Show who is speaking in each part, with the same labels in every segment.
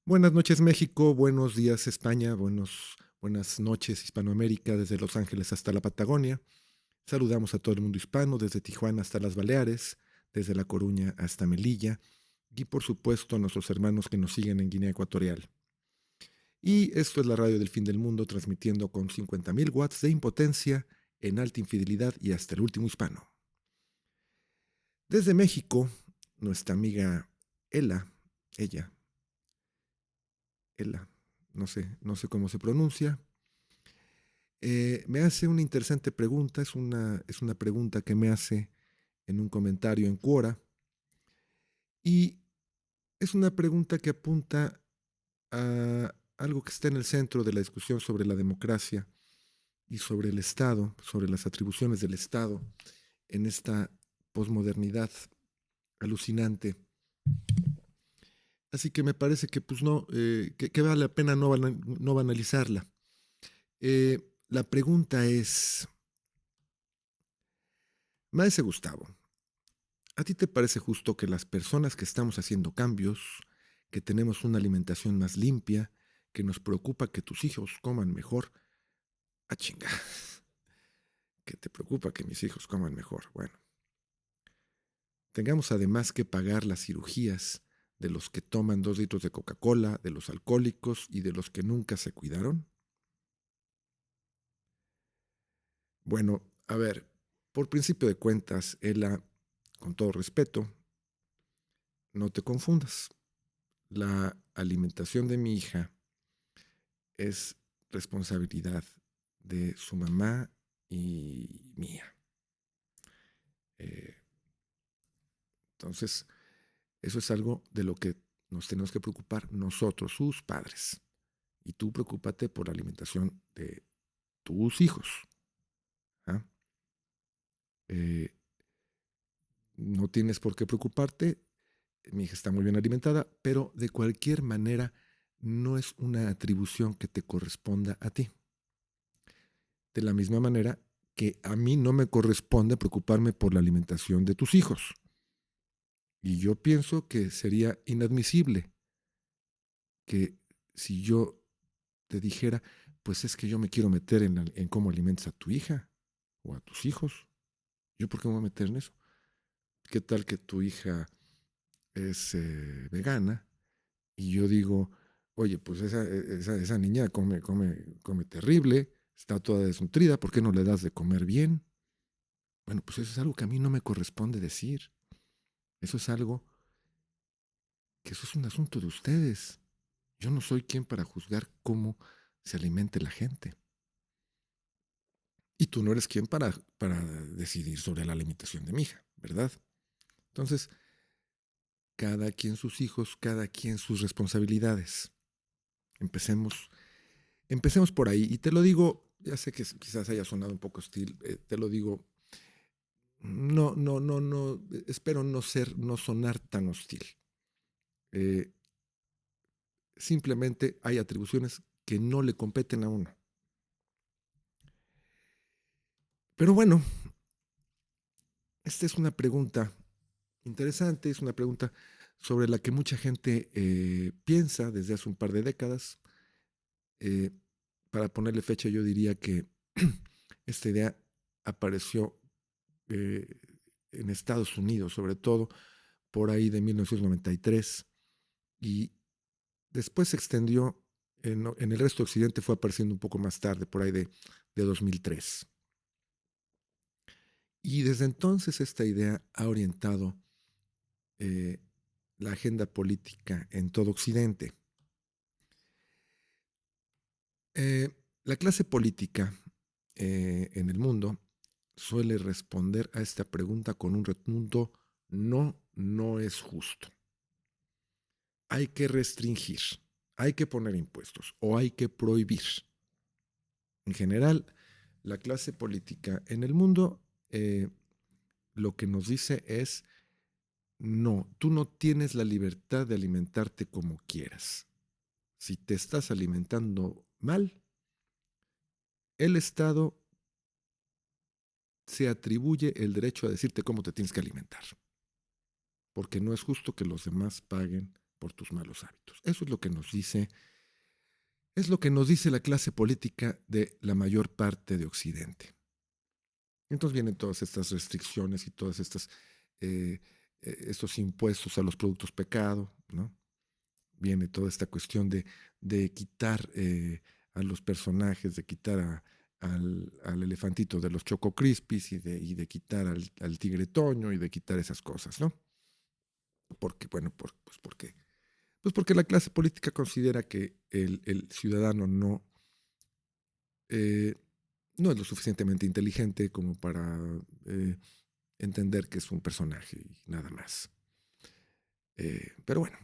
Speaker 1: Buenas noches México, buenos días España, buenas noches Hispanoamérica, desde Los Ángeles hasta la Patagonia. Saludamos a todo el mundo hispano, desde Tijuana hasta las Baleares, desde La Coruña hasta Melilla, y por supuesto a nuestros hermanos que nos siguen en Guinea Ecuatorial. Y esto es la radio del fin del mundo, transmitiendo con 50.000 watts de impotencia, en alta infidelidad y hasta el último hispano. Desde México, nuestra amiga Ela, ella, Ela, no sé cómo se pronuncia. Me hace una interesante pregunta, es una pregunta que me hace en un comentario en Quora, y es una pregunta que apunta a algo que está en el centro de la discusión sobre la democracia y sobre el Estado, sobre las atribuciones del Estado en esta posmodernidad alucinante. Así que me parece que pues no, que vale la pena no banalizarla. La pregunta es, Maese Gustavo, ¿a ti te parece justo que las personas que estamos haciendo cambios, que tenemos una alimentación más limpia, que nos preocupa que tus hijos coman mejor, chinga, que te preocupa que mis hijos coman mejor? Bueno, tengamos además que pagar las cirugías de los que toman 2 litros de Coca-Cola, de los alcohólicos y de los que nunca se cuidaron. Bueno, a ver, por principio de cuentas, Ela, con todo respeto, no te confundas. La alimentación de mi hija es responsabilidad de su mamá y mía. Eh, entonces, eso es algo de lo que nos tenemos que preocupar nosotros, sus padres. Y tú preocúpate por la alimentación de tus hijos. ¿Ah? Eh, no tienes por qué preocuparte. Mi hija está muy bien alimentada, pero de cualquier manera no es una atribución que te corresponda a ti. De la misma manera que a mí no me corresponde preocuparme por la alimentación de tus hijos. Y yo pienso que sería inadmisible que si yo te dijera, pues es que yo me quiero meter en cómo alimentas a tu hija o a tus hijos. ¿Yo por qué me voy a meter en eso? ¿Qué tal que tu hija es vegana y yo digo, oye, pues esa niña come terrible, está toda desnutrida, ¿por qué no le das de comer bien? Bueno, pues eso es algo que a mí no me corresponde decir. Eso es algo que eso es un asunto de ustedes. Yo no soy quien para juzgar cómo se alimente la gente. Y tú no eres quien para decidir sobre la alimentación de mi hija, ¿verdad? Entonces, cada quien sus hijos, cada quien sus responsabilidades. Empecemos, empecemos por ahí. Y te lo digo, ya sé que quizás haya sonado un poco hostil, te lo digo, no, espero no sonar tan hostil. Eh, Simplemente hay atribuciones que no le competen a uno. Pero bueno, esta es una pregunta interesante, es una pregunta sobre la que mucha gente piensa desde hace un par de décadas. Eh, para ponerle fecha, yo diría que esta idea apareció eh, en Estados Unidos, sobre todo por ahí de 1993, y después se extendió en el resto de Occidente, fue apareciendo un poco más tarde, por ahí de 2003. Y desde entonces esta idea ha orientado eh, la agenda política en todo Occidente. Eh, la clase política en el mundo suele responder a esta pregunta con un rotundo no, no es justo. Hay que restringir, hay que poner impuestos o hay que prohibir. En general, la clase política en el mundo lo que nos dice es, no, tú no tienes la libertad de alimentarte como quieras. Si te estás alimentando mal, el Estado se atribuye el derecho a decirte cómo te tienes que alimentar, porque no es justo que los demás paguen por tus malos hábitos. Eso es lo que nos dice la clase política de la mayor parte de Occidente. Entonces vienen todas estas restricciones y todas eh, estos impuestos a los productos pecado, ¿no? Viene toda esta cuestión de quitar a los personajes, de quitar al elefantito de los Choco Crispies y de quitar al tigre Toño y de quitar esas cosas, ¿no? Porque, bueno, pues porque la clase política considera que el ciudadano eh, no es lo suficientemente inteligente como para entender que es un personaje y nada más. Pero bueno,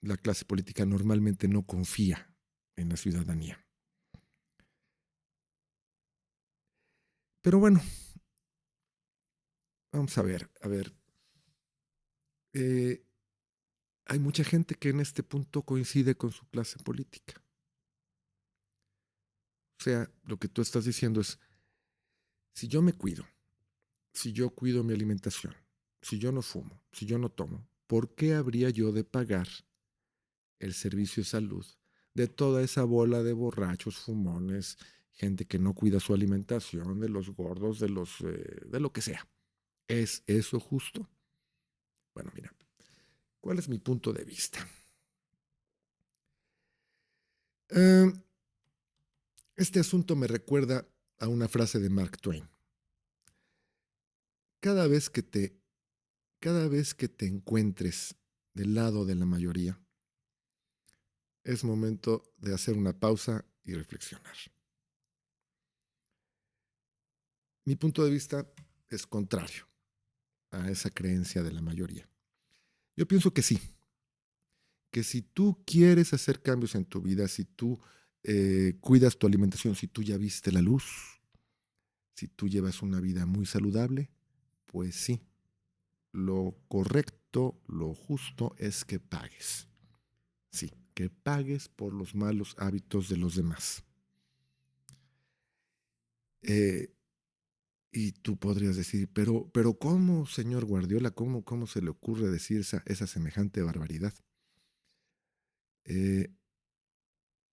Speaker 1: la clase política normalmente no confía en la ciudadanía. Pero bueno, vamos a ver. Eh, hay mucha gente que en este punto coincide con su clase política. O sea, lo que tú estás diciendo es, si yo me cuido, si yo cuido mi alimentación, si yo no fumo, si yo no tomo, ¿por qué habría yo de pagar el servicio de salud de toda esa bola de borrachos, fumones, gente que no cuida su alimentación, de los gordos, de lo que sea? ¿Es eso justo? Bueno, mira, ¿cuál es mi punto de vista? Eh, este asunto me recuerda a una frase de Mark Twain. Cada vez que te, cada vez que te encuentres del lado de la mayoría, es momento de hacer una pausa y reflexionar. Mi punto de vista es contrario a esa creencia de la mayoría. Yo pienso que si tú quieres hacer cambios en tu vida, si tú cuidas tu alimentación, si tú ya viste la luz, si tú llevas una vida muy saludable, pues sí, lo correcto, lo justo es que pagues. Sí, que pagues por los malos hábitos de los demás. Eh, y tú podrías decir, pero ¿cómo, señor Guardiola? ¿Cómo se le ocurre decir esa semejante barbaridad? Eh,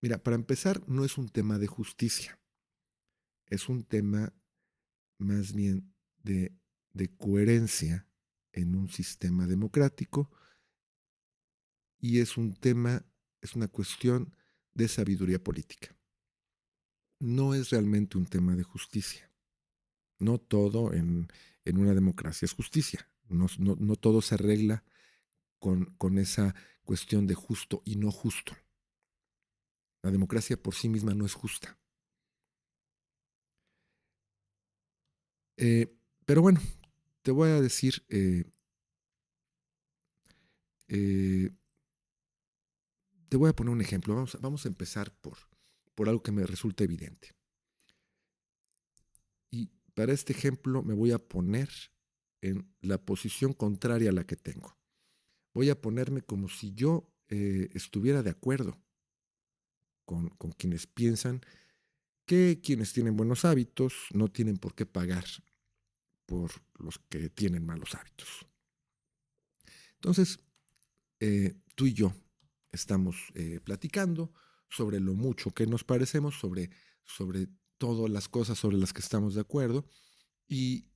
Speaker 1: Mira, para empezar, no es un tema de justicia, es un tema más bien de coherencia en un sistema democrático y es una cuestión de sabiduría política. No es realmente un tema de justicia. No todo en una democracia es justicia. No todo se arregla con esa cuestión de justo y no justo. La democracia por sí misma no es justa. Pero bueno, te voy a decir, eh, te voy a poner un ejemplo. Vamos a empezar por algo que me resulta evidente. Y para este ejemplo me voy a poner en la posición contraria a la que tengo. Voy a ponerme como si yo estuviera de acuerdo con quienes piensan que quienes tienen buenos hábitos no tienen por qué pagar por los que tienen malos hábitos. Entonces, tú y yo estamos platicando sobre lo mucho que nos parecemos, sobre todas las cosas sobre las que estamos de acuerdo y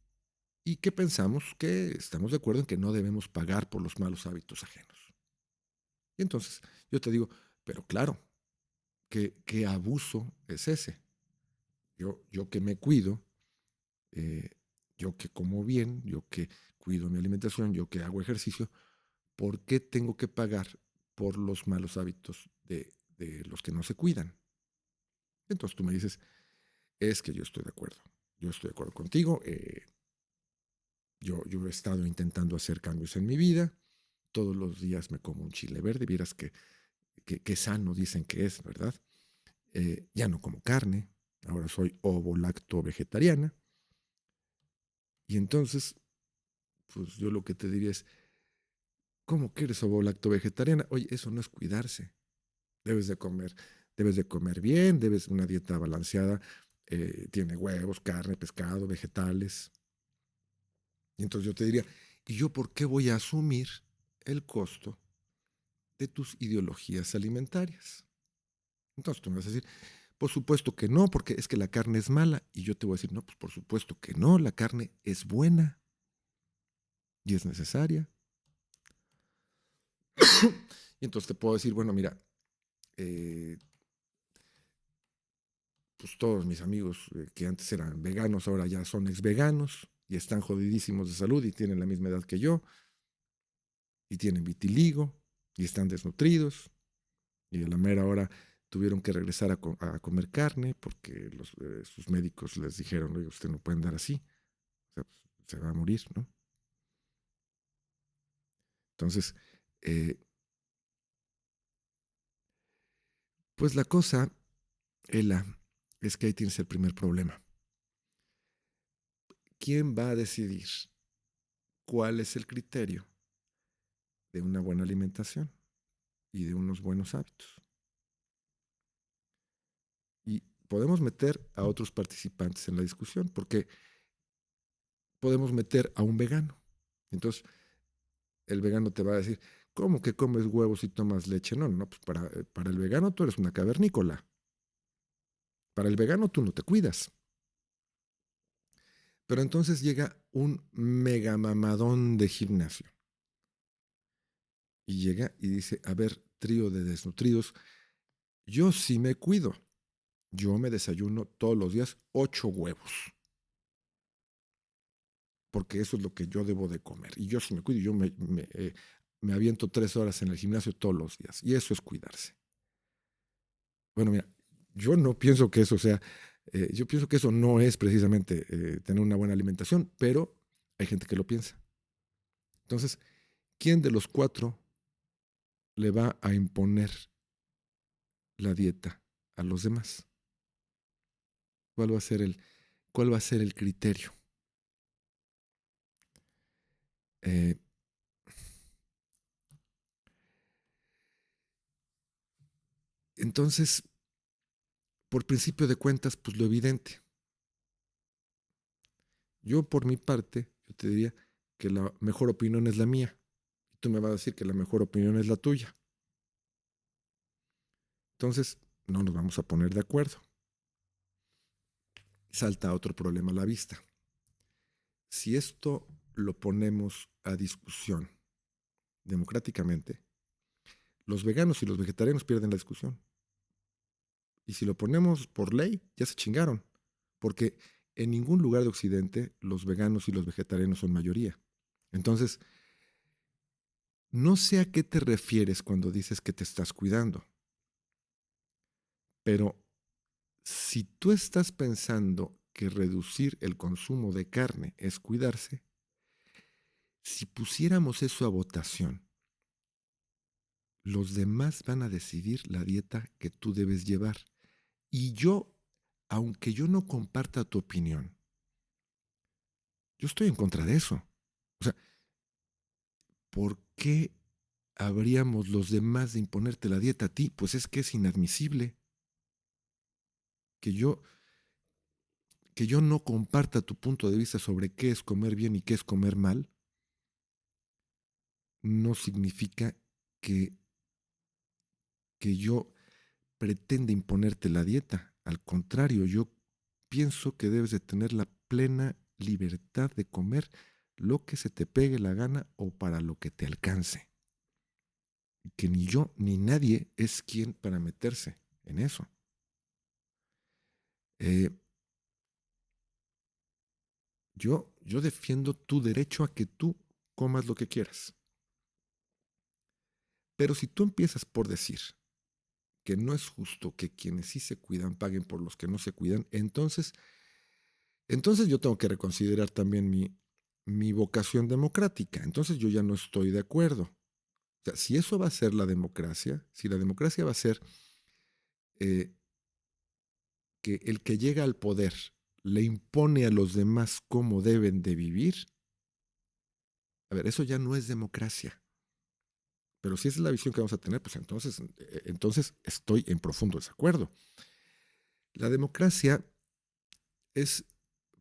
Speaker 1: que pensamos que estamos de acuerdo en que no debemos pagar por los malos hábitos ajenos. Y entonces yo te digo, pero claro, ¿qué abuso es ese? Yo que me cuido, eh, yo que como bien, yo que cuido mi alimentación, yo que hago ejercicio, ¿por qué tengo que pagar por los malos hábitos de los que no se cuidan? Entonces tú me dices, es que yo estoy de acuerdo. Yo estoy de acuerdo contigo. Yo he estado intentando hacer cambios en mi vida. Todos los días me como un chile verde. Vieras que sano dicen que es, ¿verdad? Ya no como carne. Ahora soy ovo-lacto vegetariana. Y entonces, pues yo lo que te diría es, ¿cómo que eres ovo-lacto vegetariana? Oye, eso no es cuidarse. Debes de comer, debes de comer bien, debes una dieta balanceada. Tiene huevos, carne, pescado, vegetales. Y entonces yo te diría, ¿y yo por qué voy a asumir el costo de tus ideologías alimentarias. Entonces tú me vas a decir, por supuesto que no, porque es que la carne es mala. Y yo te voy a decir, no, pues por supuesto que no, la carne es buena y es necesaria. Y entonces te puedo decir, bueno, mira, pues todos mis amigos que antes eran veganos, ahora ya son ex-veganos y están jodidísimos de salud y tienen la misma edad que yo y tienen vitiligo y están desnutridos y a la mera hora tuvieron que regresar a comer carne porque sus médicos les dijeron, oye, usted no puede andar así, o sea, pues, se va a morir, ¿no? Entonces, pues la cosa, Ela, es que ahí tienes el primer problema. ¿Quién va a decidir cuál es el criterio de una buena alimentación y de unos buenos hábitos? Y podemos meter a otros participantes en la discusión, porque podemos meter a un vegano. Entonces, el vegano te va a decir, ¿cómo que comes huevos y tomas leche? No, no, pues para el vegano tú eres una cavernícola. Para el vegano tú no te cuidas. Pero entonces llega un mega mamadón de gimnasio. Y llega y dice, a ver, trío de desnutridos, yo sí me cuido. Yo me desayuno todos los días 8 huevos. Porque eso es lo que yo debo de comer. Y yo sí me cuido, yo me aviento 3 horas en el gimnasio todos los días. Y eso es cuidarse. Bueno, mira, yo no pienso que eso sea, yo pienso que eso no es precisamente tener una buena alimentación, pero hay gente que lo piensa. Entonces, ¿quién de los 4 le va a imponer la dieta a los demás? ¿Cuál va a ser cuál va a ser el criterio? Eh, entonces, por principio de cuentas, pues lo evidente. Yo, por mi parte, yo te diría que la mejor opinión es la mía. Y tú me vas a decir que la mejor opinión es la tuya. Entonces, no nos vamos a poner de acuerdo. Salta otro problema a la vista. Si esto lo ponemos a discusión democráticamente, los veganos y los vegetarianos pierden la discusión. Y si lo ponemos por ley, ya se chingaron. Porque en ningún lugar de Occidente los veganos y los vegetarianos son mayoría. Entonces, no sé a qué te refieres cuando dices que te estás cuidando. Pero si tú estás pensando que reducir el consumo de carne es cuidarse, si pusiéramos eso a votación, los demás van a decidir la dieta que tú debes llevar. Y yo, aunque yo no comparta tu opinión, yo estoy en contra de eso. O sea, ¿por qué habríamos los demás de imponerte la dieta a ti? Pues es que es inadmisible que yo no comparta tu punto de vista sobre qué es comer bien y qué es comer mal. No significa que, que yo pretenda imponerte la dieta. Al contrario, yo pienso que debes de tener la plena libertad de comer lo que se te pegue la gana o para lo que te alcance. Que ni yo ni nadie es quien para meterse en eso. Eh, yo defiendo tu derecho a que tú comas lo que quieras. Pero si tú empiezas por decir que no es justo que quienes sí se cuidan paguen por los que no se cuidan, entonces yo tengo que reconsiderar también mi vocación democrática. Entonces yo ya no estoy de acuerdo. O sea, si eso va a ser la democracia, si la democracia va a ser eh, que el que llega al poder le impone a los demás cómo deben de vivir, a ver, eso ya no es democracia. Pero si esa es la visión que vamos a tener, pues entonces estoy en profundo desacuerdo. La democracia es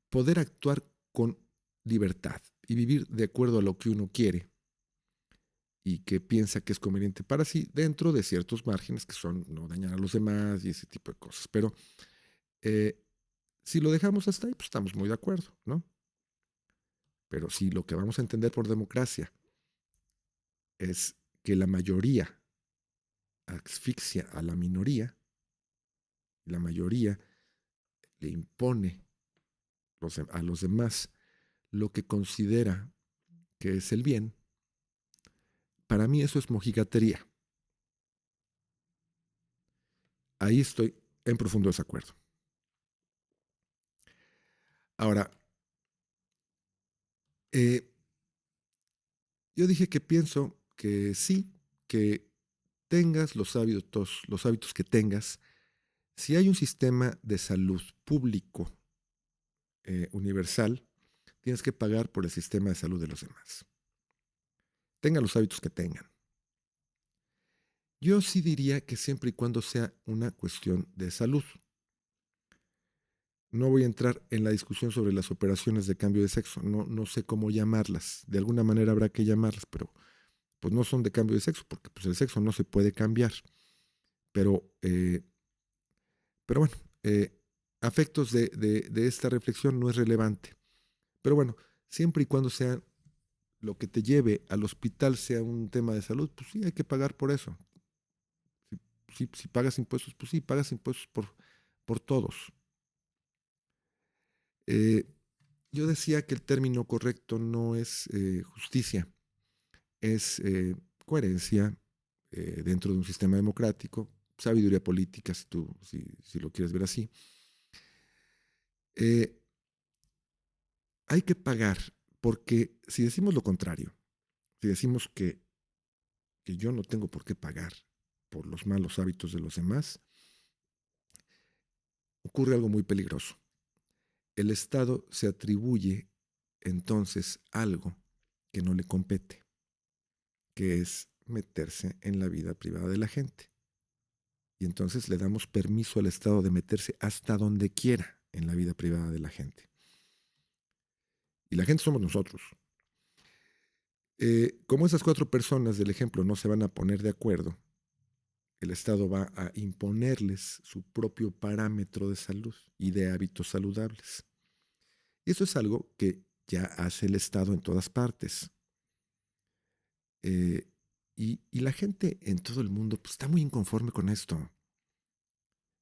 Speaker 1: poder actuar con libertad y vivir de acuerdo a lo que uno quiere, y que piensa que es conveniente para sí dentro de ciertos márgenes que son no dañar a los demás y ese tipo de cosas. Pero eh, si lo dejamos hasta ahí, pues estamos muy de acuerdo, ¿no? Pero si lo que vamos a entender por democracia es que la mayoría asfixia a la minoría, y la mayoría le impone a los demás lo que considera que es el bien, para mí eso es mojigatería. Ahí estoy en profundo desacuerdo. Ahora, eh, yo dije que pienso que sí, que tengas los hábitos que tengas, si hay un sistema de salud público universal, tienes que pagar por el sistema de salud de los demás. Tengan los hábitos que tengan. Yo sí diría que siempre y cuando sea una cuestión de salud. No voy a entrar en la discusión sobre las operaciones de cambio de sexo, no sé cómo llamarlas. De alguna manera habrá que llamarlas, pero pues no son de cambio de sexo, porque pues, el sexo no se puede cambiar. Pero, eh, pero bueno, afectos de esta reflexión no es relevante. Pero bueno, siempre y cuando sea lo que te lleve al hospital sea un tema de salud, pues sí, hay que pagar por eso. Si pagas impuestos, pues sí, pagas impuestos por todos. Eh, yo decía que el término correcto no es justicia, es coherencia dentro de un sistema democrático, sabiduría política, si lo quieres ver así. Eh, hay que pagar, porque si decimos lo contrario, si decimos que yo no tengo por qué pagar por los malos hábitos de los demás, ocurre algo muy peligroso. El Estado se atribuye entonces algo que no le compete, que es meterse en la vida privada de la gente. Y entonces le damos permiso al Estado de meterse hasta donde quiera en la vida privada de la gente. Y la gente somos nosotros. Como esas 4 personas del ejemplo no se van a poner de acuerdo, el Estado va a imponerles su propio parámetro de salud y de hábitos saludables. Y eso es algo que ya hace el Estado en todas partes. Eh, y la gente en todo el mundo pues, está muy inconforme con esto.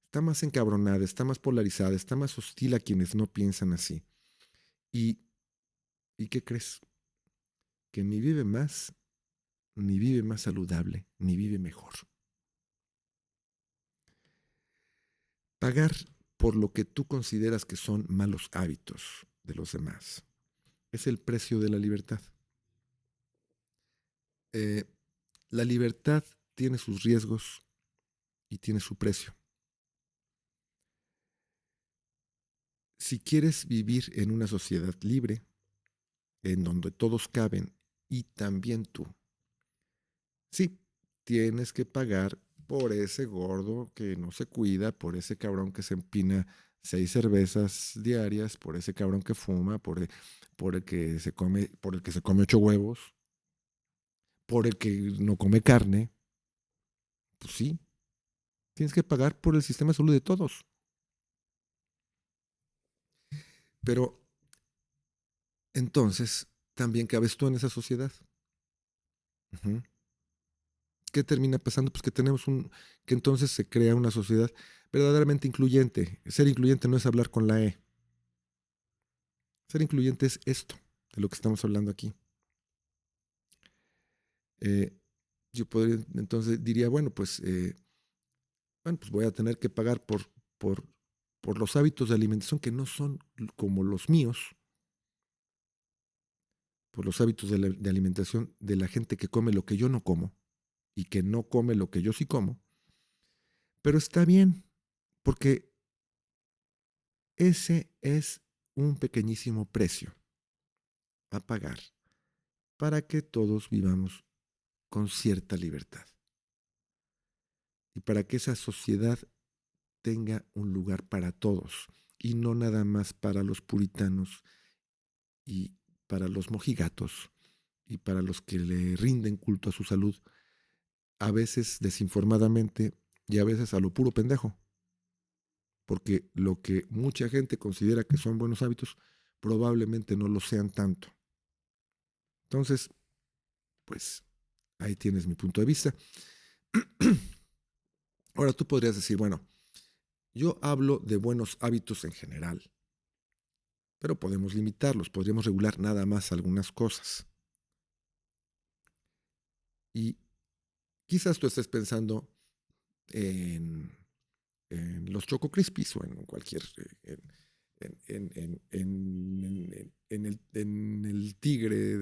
Speaker 1: Está más encabronada, está más polarizada, está más hostil a quienes no piensan así. ¿Y, ¿y qué crees? Que ni vive más, ni vive más saludable, ni vive mejor. Pagar por lo que tú consideras que son malos hábitos de los demás es el precio de la libertad. Eh, la libertad tiene sus riesgos y tiene su precio. Si quieres vivir en una sociedad libre, en donde todos caben y también tú, sí, tienes que pagar por ese gordo que no se cuida, por ese cabrón que se empina 6 cervezas diarias, por ese cabrón que fuma, por el que se come, por el que se come 8 huevos, por el que no come carne. Pues sí, tienes que pagar por el sistema de salud de todos. Pero entonces también cabes tú en esa sociedad. Ujú. ¿Qué termina pasando? Pues que entonces se crea una sociedad verdaderamente incluyente. Ser incluyente no es hablar con la E. Ser incluyente es esto, de lo que estamos hablando aquí. Eh, yo podría, entonces diría, bueno, pues voy a tener que pagar por, por los hábitos de alimentación que no son como los míos, por los hábitos de alimentación de la gente que come lo que yo no como y que no come lo que yo sí como. Pero está bien, porque ese es un pequeñísimo precio a pagar para que todos vivamos con cierta libertad y para que esa sociedad tenga un lugar para todos y no nada más para los puritanos y para los mojigatos y para los que le rinden culto a su salud, a veces desinformadamente y a veces a lo puro pendejo, porque lo que mucha gente considera que son buenos hábitos probablemente no lo sean tanto. Entonces, pues ahí tienes mi punto de vista. Ahora tú podrías decir, bueno, yo hablo de buenos hábitos en general, pero podemos limitarlos, podríamos regular nada más algunas cosas. Y quizás tú estés pensando en, en los Choco Crispies o en cualquier, en el tigre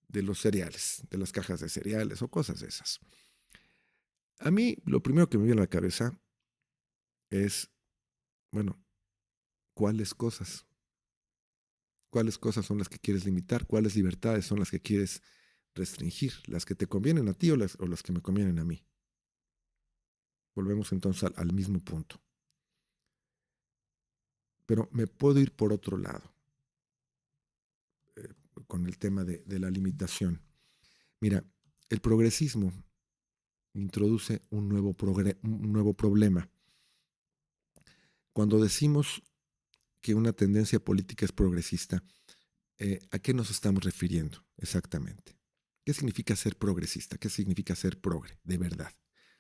Speaker 1: de los cereales, de las cajas de cereales o cosas de esas. A mí lo primero que me viene a la cabeza es, bueno, ¿cuáles cosas? ¿Cuáles cosas son las que quieres limitar? ¿Cuáles libertades son las que quieres restringir? ¿Las que te convienen a ti o las que me convienen a mí? Volvemos entonces al mismo punto. Pero me puedo ir por otro lado, eh, con el tema de la limitación. Mira, el progresismo introduce un nuevo problema. Cuando decimos que una tendencia política es progresista, ¿a qué nos estamos refiriendo exactamente? ¿Qué significa ser progresista? ¿Qué significa ser progre, de verdad?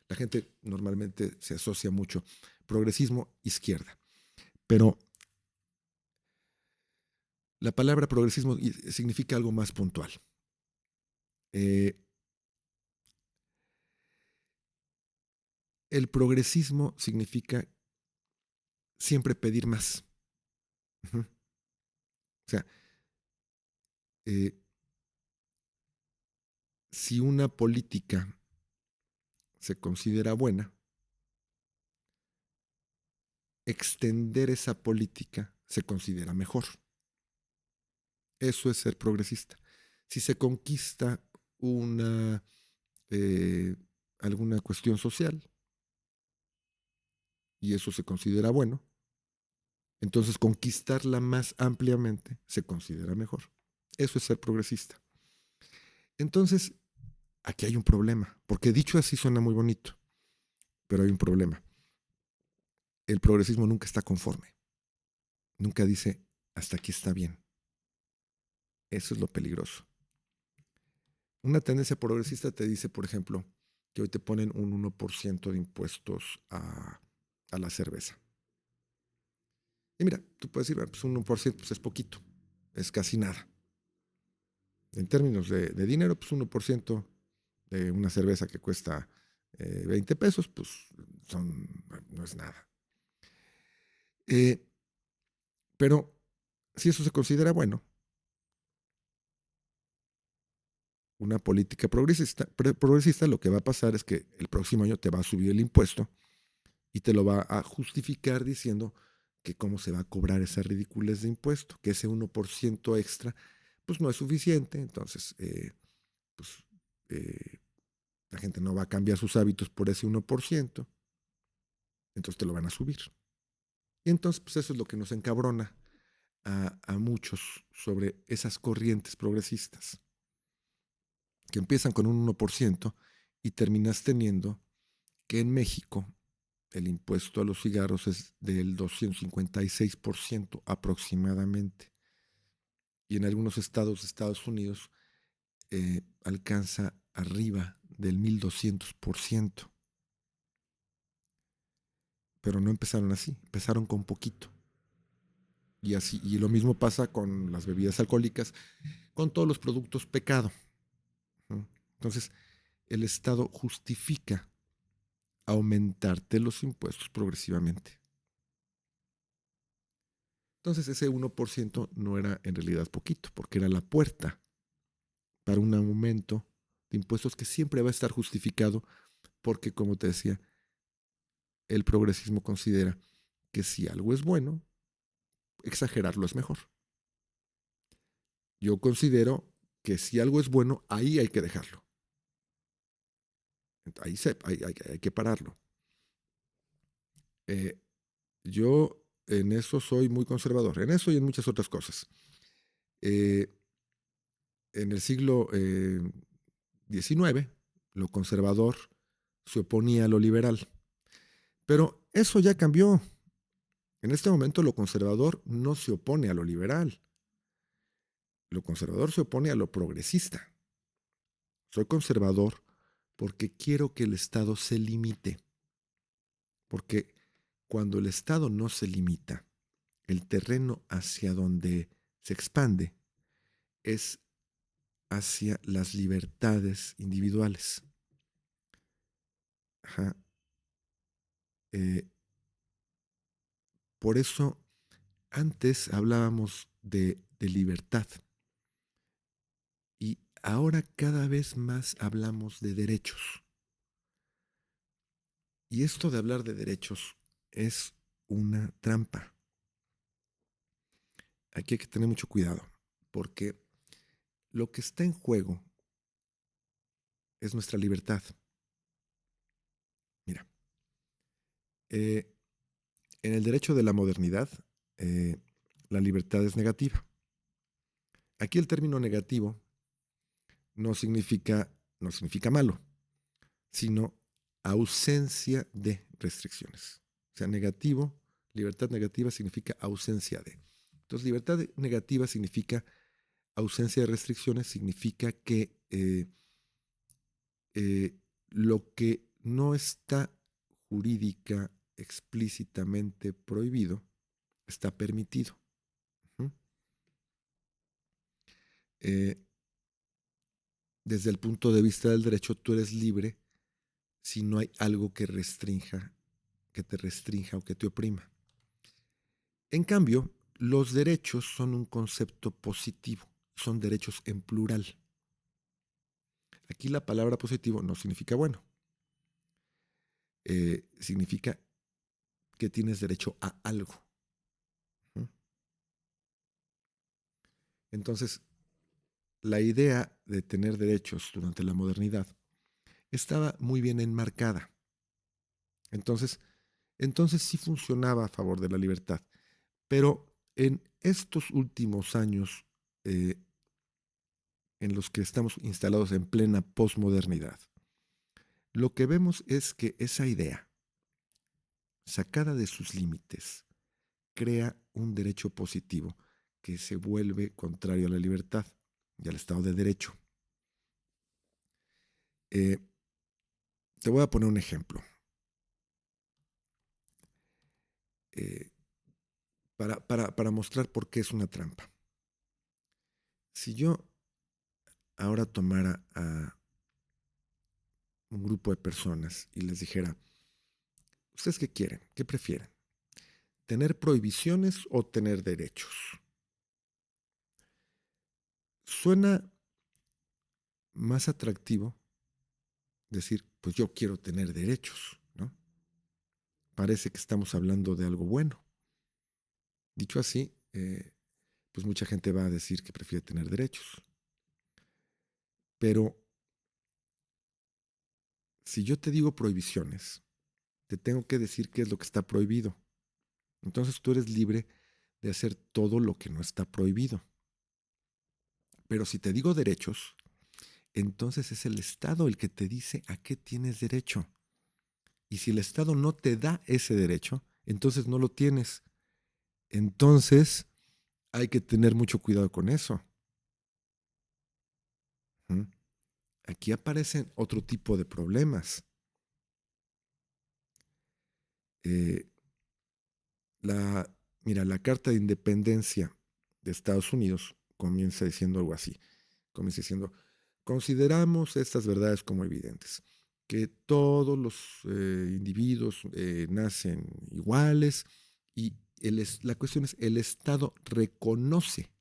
Speaker 1: La gente normalmente se asocia mucho progresismo, izquierda, pero la palabra progresismo significa algo más puntual. Eh, el progresismo significa siempre pedir más. Uh -huh. O sea, eh, si una política se considera buena, extender esa política se considera mejor. Eso es ser progresista. Si se conquista una, eh, alguna cuestión social y eso se considera bueno, entonces conquistarla más ampliamente se considera mejor. Eso es ser progresista. Entonces, aquí hay un problema, porque dicho así suena muy bonito, pero hay un problema. El progresismo nunca está conforme. Nunca dice, hasta aquí está bien. Eso es lo peligroso. Una tendencia progresista te dice, por ejemplo, que hoy te ponen un 1% de impuestos a la cerveza. Y mira, tú puedes decir, pues un 1% pues es poquito, es casi nada. En términos de dinero, pues 1% de una cerveza que cuesta 20 pesos, pues no es nada. Pero si eso se considera bueno, una política progresista, lo que va a pasar es que el próximo año te va a subir el impuesto y te lo va a justificar diciendo que cómo se va a cobrar esa ridiculez de impuesto, que ese 1% extra pues no es suficiente, entonces pues, eh, la gente no va a cambiar sus hábitos por ese 1%, entonces te lo van a subir. Y entonces pues eso es lo que nos encabrona a muchos sobre esas corrientes progresistas, que empiezan con un 1% y terminas teniendo que en México el impuesto a los cigarros es del 256% aproximadamente. Y en algunos estados de Estados Unidos alcanza arriba del 1200%. Pero no empezaron así, empezaron con poquito. Y así, y lo mismo pasa con las bebidas alcohólicas, con todos los productos pecado. ¿No? Entonces, el Estado justifica aumentarte los impuestos progresivamente. Entonces, ese 1% no era en realidad poquito, porque era la puerta para un aumento de impuestos que siempre va a estar justificado, porque, como te decía, el progresismo considera que si algo es bueno, exagerarlo es mejor. Yo considero que si algo es bueno, ahí hay que dejarlo. Ahí hay que pararlo. Yo en eso soy muy conservador, en eso y en muchas otras cosas. En el siglo XIX, lo conservador se oponía a lo liberal. Pero eso ya cambió. En este momento lo conservador no se opone a lo liberal. Lo conservador se opone a lo progresista. Soy conservador porque quiero que el Estado se limite. Porque cuando el Estado no se limita, el terreno hacia donde se expande es hacia las libertades individuales. Ajá. Por eso antes hablábamos de libertad y ahora cada vez más hablamos de derechos. Y esto de hablar de derechos es una trampa. Aquí hay que tener mucho cuidado, porque lo que está en juego es nuestra libertad. Mira, en el derecho de la modernidad, la libertad es negativa. Aquí el término negativo no significa malo, sino ausencia de restricciones. O sea, negativo, libertad negativa significa ausencia de. Entonces, libertad negativa significa ausencia de restricciones, significa que lo que no está jurídica explícitamente prohibido está permitido. ¿Mm? Desde el punto de vista del derecho, tú eres libre si no hay algo que te restrinja o que te oprima. En cambio, los derechos son un concepto positivo, son derechos en plural. Aquí la palabra positivo no significa bueno, significa que tienes derecho a algo. ¿Mm? Entonces, la idea de tener derechos durante la modernidad estaba muy bien enmarcada. Entonces sí funcionaba a favor de la libertad. Pero en estos últimos años, en los que estamos instalados en plena posmodernidad, lo que vemos es que esa idea, sacada de sus límites, crea un derecho positivo que se vuelve contrario a la libertad y al Estado de Derecho. Te voy a poner un ejemplo. Para mostrar por qué es una trampa. Si yo ahora tomara a un grupo de personas y les dijera, ¿ustedes qué quieren? ¿Qué prefieren? ¿Tener prohibiciones o tener derechos? Suena más atractivo decir, pues yo quiero tener derechos, ¿no? Parece que estamos hablando de algo bueno. Dicho así, pues mucha gente va a decir que prefiere tener derechos. Pero si yo te digo prohibiciones, te tengo que decir qué es lo que está prohibido. Entonces tú eres libre de hacer todo lo que no está prohibido. Pero si te digo derechos, entonces es el Estado el que te dice a qué tienes derecho. Y si el Estado no te da ese derecho, entonces no lo tienes. Entonces hay que tener mucho cuidado con eso. ¿Mm? Aquí aparecen otro tipo de problemas. Eh, Mira, la Carta de Independencia de Estados Unidos comienza diciendo algo así. Comienza diciendo, consideramos estas verdades como evidentes, que todos los individuos nacen iguales y la cuestión es, el Estado reconoce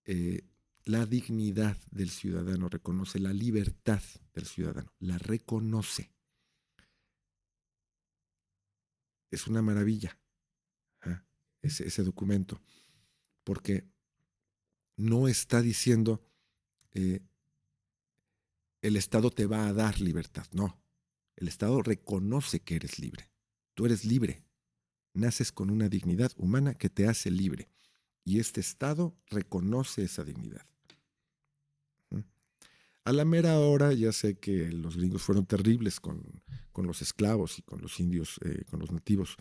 Speaker 1: eh, la dignidad del ciudadano, reconoce la libertad del ciudadano, la reconoce. Es una maravilla ese documento, porque no está diciendo eh, el Estado te va a dar libertad, no. El Estado reconoce que eres libre. Tú eres libre. Naces con una dignidad humana que te hace libre. y este Estado reconoce esa dignidad. A la mera hora, ya sé que los gringos fueron terribles con los esclavos y con los indios, con los nativos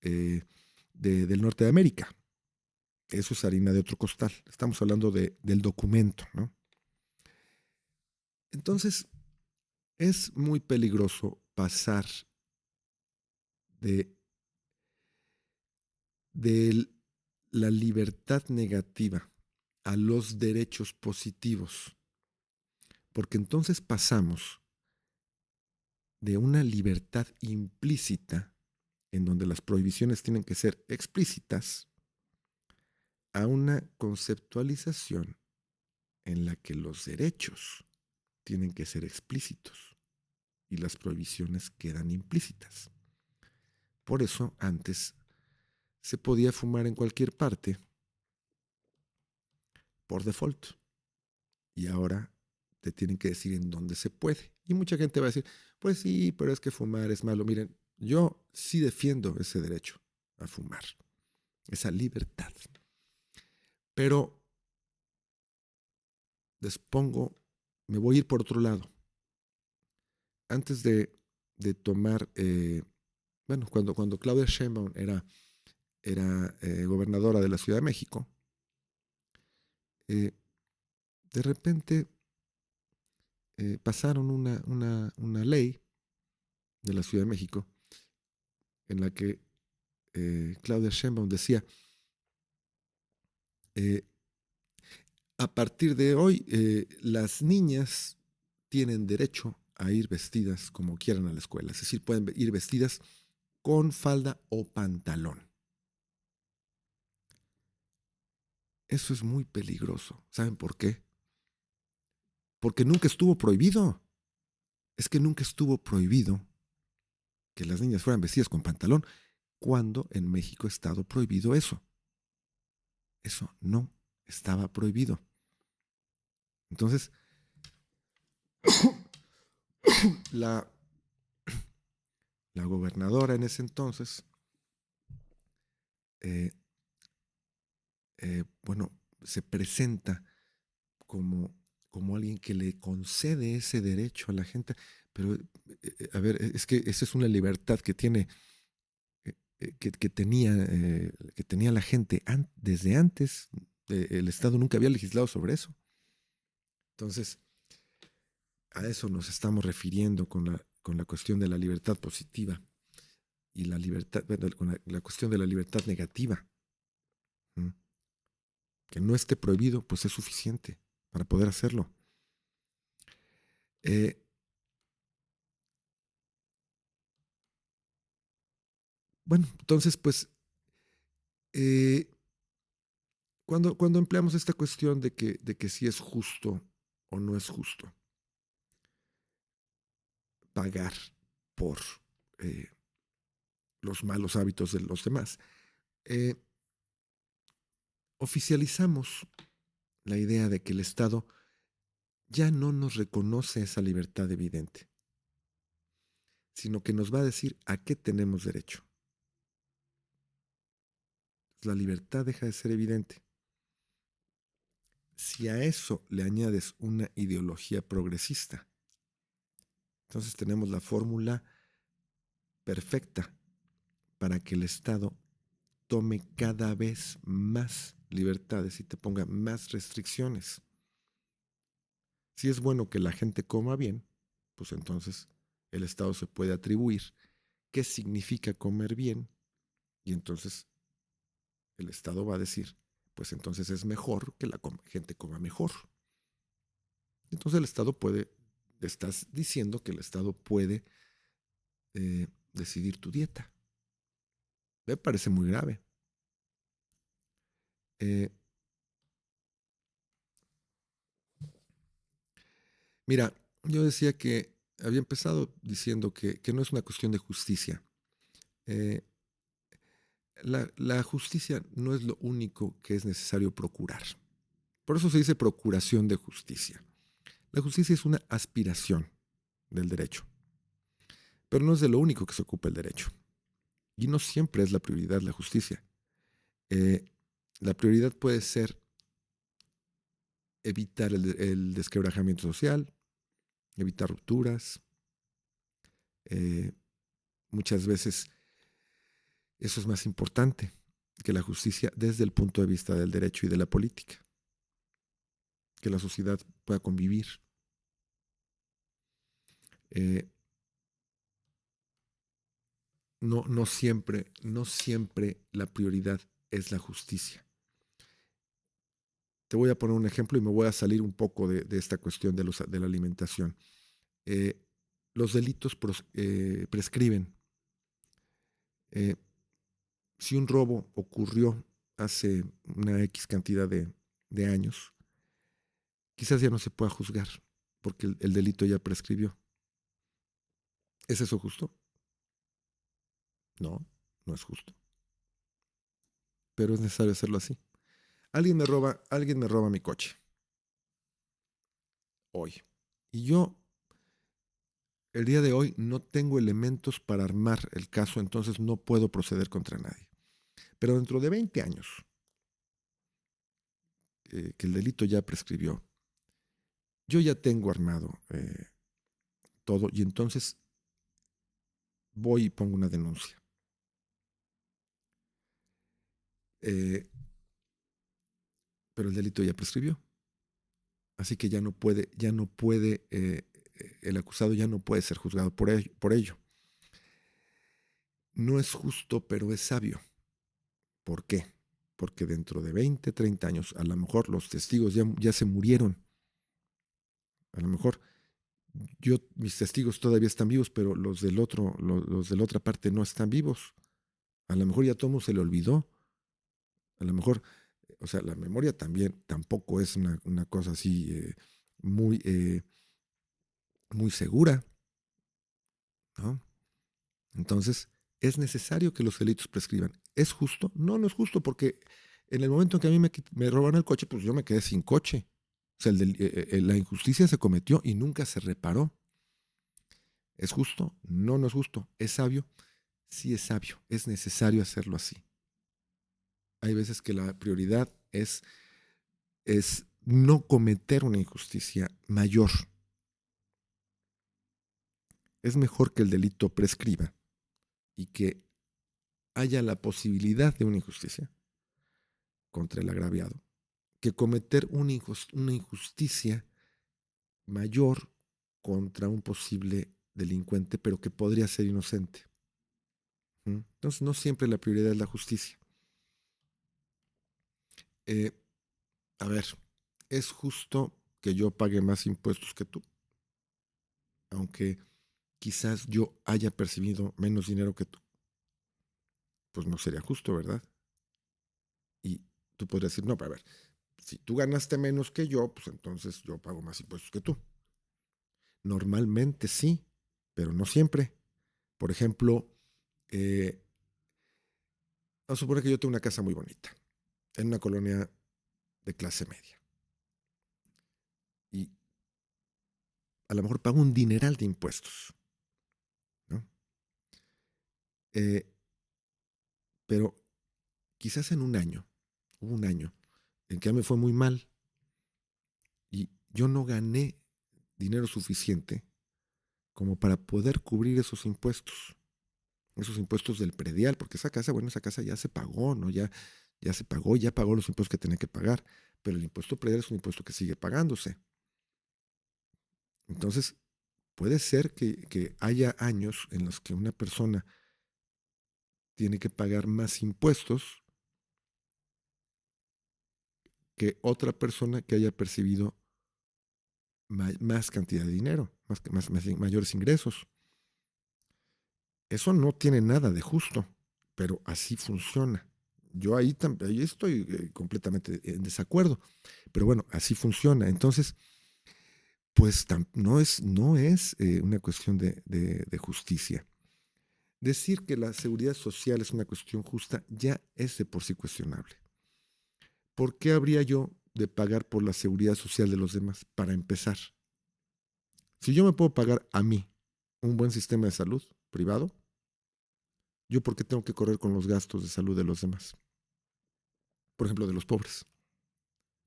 Speaker 1: del norte de América. Eso es harina de otro costal. Estamos hablando del documento, ¿no? Entonces, es muy peligroso pasar de, de la libertad negativa a los derechos positivos, porque entonces pasamos de una libertad implícita, en donde las prohibiciones tienen que ser explícitas, a una conceptualización en la que los derechos tienen que ser explícitos y las prohibiciones quedan implícitas. Por eso antes se podía fumar en cualquier parte por default y ahora te tienen que decir en dónde se puede. Y mucha gente va a decir, pues sí, pero es que fumar es malo. Miren, yo sí defiendo ese derecho a fumar, esa libertad. Pero me voy a ir por otro lado. Antes de tomar, bueno, cuando Claudia Sheinbaum era gobernadora de la Ciudad de México, de repente pasaron una ley de la Ciudad de México en la que Claudia Sheinbaum decía, a partir de hoy las niñas tienen derecho a ir vestidas como quieran a la escuela, es decir, pueden ir vestidas con falda o pantalón. Eso es muy peligroso. ¿Saben por qué? Porque nunca estuvo prohibido. Es que nunca estuvo prohibido que las niñas fueran vestidas con pantalón cuando en México ha estado prohibido eso. Eso no estaba prohibido. Entonces, la gobernadora en ese entonces, bueno, se presenta como alguien que le concede ese derecho a la gente. Pero, a ver, es que esa es una libertad que tiene, que tenía la gente desde antes. El Estado nunca había legislado sobre eso. Entonces, a eso nos estamos refiriendo con la cuestión de la libertad positiva y la libertad, bueno, con la cuestión de la libertad negativa. ¿Mm? Que no esté prohibido, pues es suficiente para poder hacerlo. Bueno, entonces, pues, cuando empleamos esta cuestión de que si es justo o no es justo pagar por los malos hábitos de los demás, oficializamos la idea de que el Estado ya no nos reconoce esa libertad evidente, sino que nos va a decir a qué tenemos derecho. La libertad deja de ser evidente. Si a eso le añades una ideología progresista, entonces tenemos la fórmula perfecta para que el Estado tome cada vez más libertades y te ponga más restricciones. Si es bueno que la gente coma bien, pues entonces el Estado se puede atribuir qué significa comer bien y entonces el Estado va a decir, pues entonces es mejor que la gente coma mejor. Entonces el Estado puede, estás diciendo que el Estado puede decidir tu dieta. Me parece muy grave. Mira, yo decía que había empezado diciendo que no es una cuestión de justicia. La justicia no es lo único que es necesario procurar. Por eso se dice procuración de justicia. La justicia es una aspiración del derecho, pero no es de lo único que se ocupa el derecho. Y no siempre es la prioridad la justicia. La prioridad puede ser evitar el desquebrajamiento social, evitar rupturas. Muchas veces eso es más importante que la justicia desde el punto de vista del derecho y de la política, que la sociedad pueda convivir. No siempre la prioridad es la justicia. Te voy a poner un ejemplo y me voy a salir un poco de esta cuestión de la alimentación. Los delitos prescriben. Si un robo ocurrió hace una X cantidad de años, quizás ya no se pueda juzgar porque el delito ya prescribió. ¿Es eso justo? No, no es justo. Pero es necesario hacerlo así. Alguien me roba mi coche hoy. Y yo, el día de hoy, no tengo elementos para armar el caso, entonces no puedo proceder contra nadie. Pero dentro de 20 años, que el delito ya prescribió, yo ya tengo armado todo y entonces voy y pongo una denuncia. Pero el delito ya prescribió. Así que ya no puede, el acusado ya no puede ser juzgado por ello. No es justo, pero es sabio. ¿Por qué? Porque dentro de 20, 30 años, a lo mejor los testigos ya se murieron. A lo mejor mis testigos todavía están vivos, pero los de la otra parte no están vivos. A lo mejor ya todo se le olvidó. A lo mejor, o sea, la memoria tampoco es una cosa así muy, muy segura, ¿no? Entonces, es necesario que los delitos prescriban. ¿Es justo? No, no es justo, porque en el momento en que a mí me robaron el coche, pues yo me quedé sin coche. O sea, la injusticia se cometió y nunca se reparó. ¿Es justo? No, no es justo. ¿Es sabio? Sí es sabio. Es necesario hacerlo así. Hay veces que la prioridad es no cometer una injusticia mayor. Es mejor que el delito prescriba y que haya la posibilidad de una injusticia contra el agraviado que cometer una injusticia mayor contra un posible delincuente, pero que podría ser inocente. Entonces, no siempre la prioridad es la justicia. Eh, a ver, ¿es justo que yo pague más impuestos que tú? Aunque quizás yo haya percibido menos dinero que tú. Pues no sería justo, ¿verdad? Y tú podrías decir, no, pero a ver, si tú ganaste menos que yo, pues entonces yo pago más impuestos que tú. Normalmente sí, pero no siempre. Por ejemplo, vamos a suponer que yo tengo una casa muy bonita, en una colonia de clase media. Y a lo mejor pago un dineral de impuestos, ¿no? Pero quizás hubo un año, en que a mí me fue muy mal y yo no gané dinero suficiente como para poder cubrir esos impuestos del predial, porque esa casa ya se pagó, ¿no? Ya se pagó, ya pagó los impuestos que tenía que pagar, pero el impuesto predial es un impuesto que sigue pagándose. Entonces, puede ser que haya años en los que una persona tiene que pagar más impuestos que otra persona que haya percibido más cantidad de dinero, mayores ingresos. Eso no tiene nada de justo, pero así funciona. Yo ahí estoy completamente en desacuerdo, pero bueno, así funciona. Entonces, pues no es una cuestión de justicia. Decir que la seguridad social es una cuestión justa ya es de por sí cuestionable. ¿Por qué habría yo de pagar por la seguridad social de los demás? Para empezar, si yo me puedo pagar a mí un buen sistema de salud privado, ¿yo por qué tengo que correr con los gastos de salud de los demás? por ejemplo, de los pobres.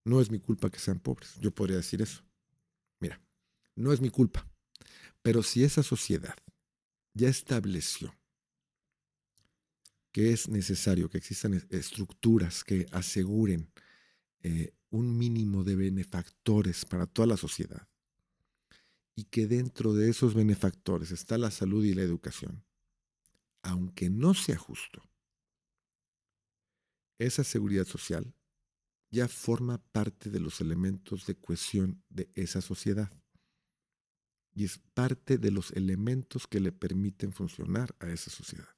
Speaker 1: No es mi culpa que sean pobres. Yo podría decir eso. Mira, no es mi culpa. Pero si esa sociedad ya estableció que es necesario que existan estructuras que aseguren un mínimo de benefactores para toda la sociedad y que dentro de esos benefactores está la salud y la educación, aunque no sea justo, esa seguridad social ya forma parte de los elementos de cohesión de esa sociedad y es parte de los elementos que le permiten funcionar a esa sociedad.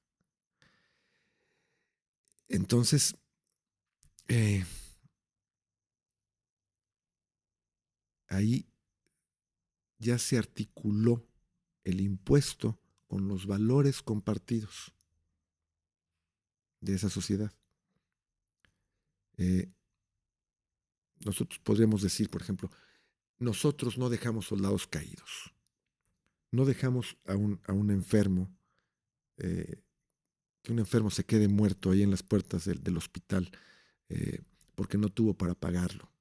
Speaker 1: Entonces, eh, ahí ya se articuló el impuesto con los valores compartidos de esa sociedad. Eh, nosotros podríamos decir, por ejemplo, nosotros no dejamos soldados caídos, no dejamos a un enfermo, eh, que un enfermo se quede muerto ahí en las puertas del hospital eh, porque no tuvo para pagarlo.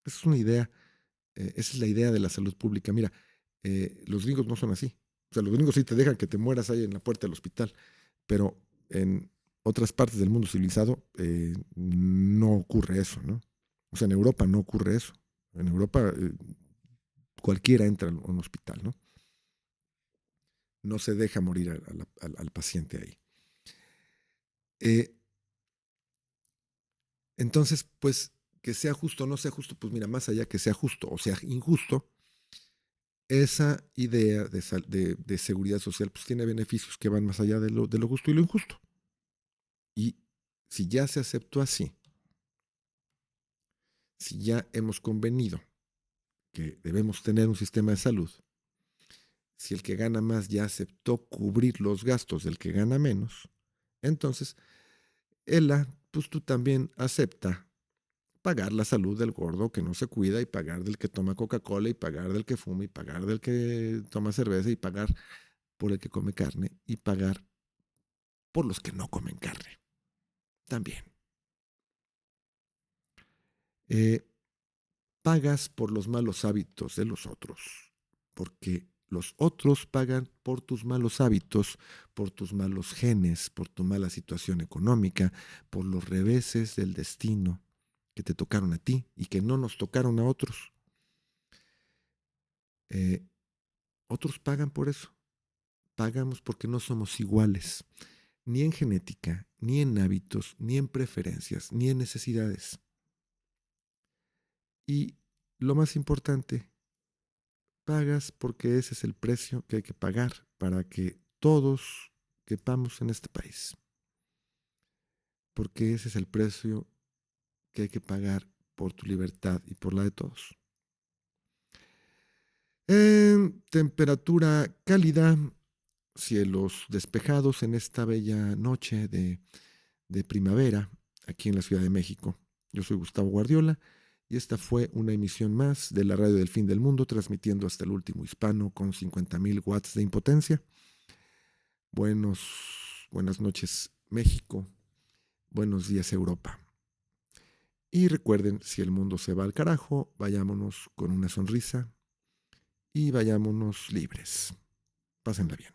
Speaker 1: Esa es una idea, esa es la idea de la salud pública. Mira, los gringos no son así. O sea, los gringos sí te dejan que te mueras ahí en la puerta del hospital, pero en otras partes del mundo civilizado no ocurre eso, ¿no? O sea, en Europa no ocurre eso. En Europa cualquiera entra a un hospital, ¿no? No se deja morir al paciente ahí. Entonces, pues, que sea justo o no sea justo, pues mira, más allá que sea justo o sea injusto, esa idea de seguridad social pues tiene beneficios que van más allá de lo justo y lo injusto. Y si ya se aceptó así, si ya hemos convenido que debemos tener un sistema de salud, si el que gana más ya aceptó cubrir los gastos del que gana menos, entonces, pues tú también acepta pagar la salud del gordo que no se cuida y pagar del que toma Coca-Cola y pagar del que fuma y pagar del que toma cerveza y pagar por el que come carne y pagar por los que no comen carne también. Eh, pagas por los malos hábitos de los otros, porque los otros pagan por tus malos hábitos, por tus malos genes, por tu mala situación económica, por los reveses del destino que te tocaron a ti y que no nos tocaron a otros. Eh, otros pagan por eso. Pagamos porque no somos iguales, ni en genética, ni en hábitos, ni en preferencias, ni en necesidades. Y lo más importante, pagas porque ese es el precio que hay que pagar para que todos quepamos en este país. Porque ese es el precio que hay que pagar por tu libertad y por la de todos. En temperatura cálida, cielos despejados en esta bella noche de primavera aquí en la Ciudad de México. Yo soy Gustavo Guardiola y esta fue una emisión más de la Radio del Fin del Mundo, transmitiendo hasta el último hispano con 50,000 watts de impotencia. Buenas noches México, buenos días Europa. Y recuerden, si el mundo se va al carajo, vayámonos con una sonrisa y vayámonos libres. Pásenla bien.